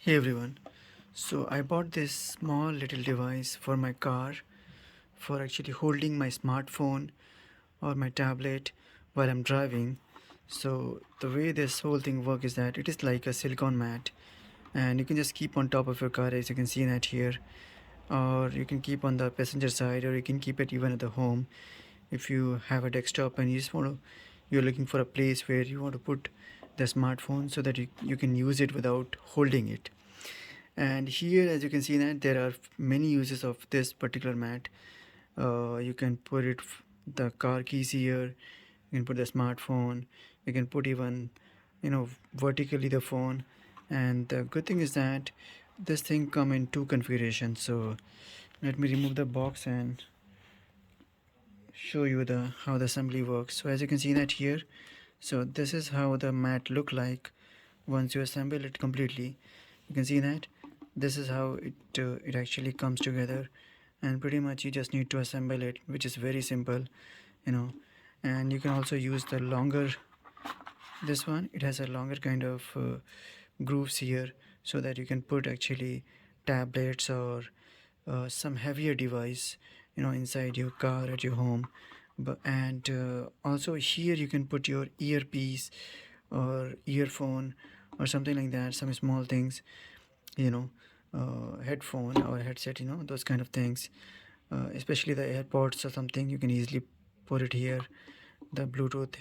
Hey everyone, so I bought this small little device for my car for actually holding my smartphone or my tablet while I'm driving. So the way this whole thing works is that it is like a silicone mat and you can just keep on top of your car, as you can see that here, or you can keep on the passenger side, or you can keep it even at the home if you have a desktop and you're looking for a place where you want to put the smartphone so that you can use it without holding it. And here, as you can see that there are many uses of this particular mat. You can put the car keys here, you can put the smartphone, you can put even vertically the phone. And the good thing is that this thing come in two configurations. So let me remove the box and show you the how the assembly works. So as you can see that here, so this is how the mat look like once you assemble it completely. You can see that this is how it actually comes together, and pretty much you just need to assemble it, which is very simple, you know. And you can also use the longer, this one, it has a longer kind of grooves here, so that you can put actually tablets or some heavier device, inside your car at your home. And also here you can put your earpiece or earphone or something like that, some small things, you know headphone or headset, those kind of things, especially the AirPods or something. You can easily put it here. The Bluetooth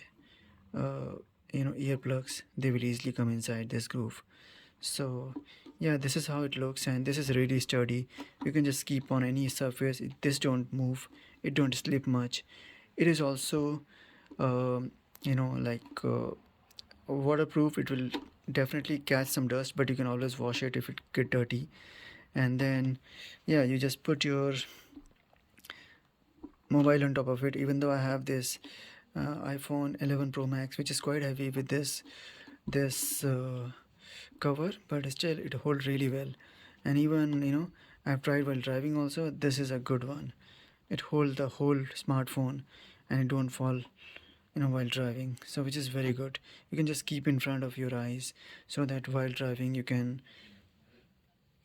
uh, earplugs, they will easily come inside this groove. So yeah, this is how it looks, and this is really sturdy. You can just keep on any surface. This don't move, it don't slip much. It is also like waterproof. It will definitely catch some dust, but you can always wash it if it get dirty. And then yeah, you just put your mobile on top of it. Even though I have this iPhone 11 Pro Max, which is quite heavy with this cover, but still it holds really well. And even I've tried while driving also, this is a good one. It holds the whole smartphone and it don't fall while driving, so which is very good. You can just keep in front of your eyes, so that while driving you can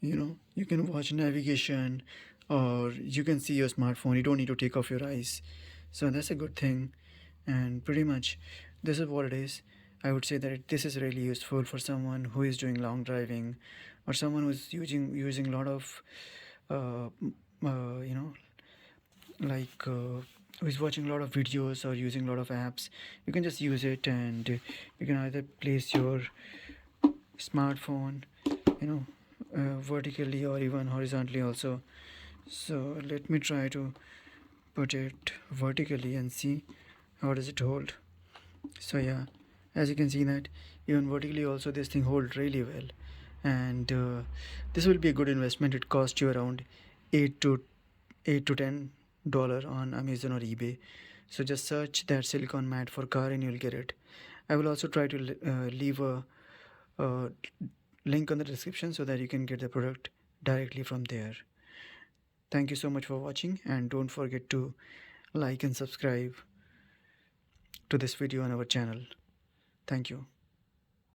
watch navigation, or you can see your smartphone. You don't need to take off your eyes, so that's a good thing. And pretty much this is what it is. I would say that this is really useful for someone who is doing long driving, or someone who's using a lot of uh, you know like who is watching a lot of videos or using a lot of apps. You can just use it, and you can either place your smartphone, you know vertically or even horizontally also. So let me try to put it vertically and see how does it hold. So yeah, as you can see that even vertically also this thing holds really well. And this will be a good investment. It cost you around 8 to 10 dollar on Amazon or eBay. So just search that silicone mat for car and you'll get it. I will also try to leave a link on the description so that you can get the product directly from there. Thank you so much for watching, and don't forget to like and subscribe to this video on our channel. Thank you.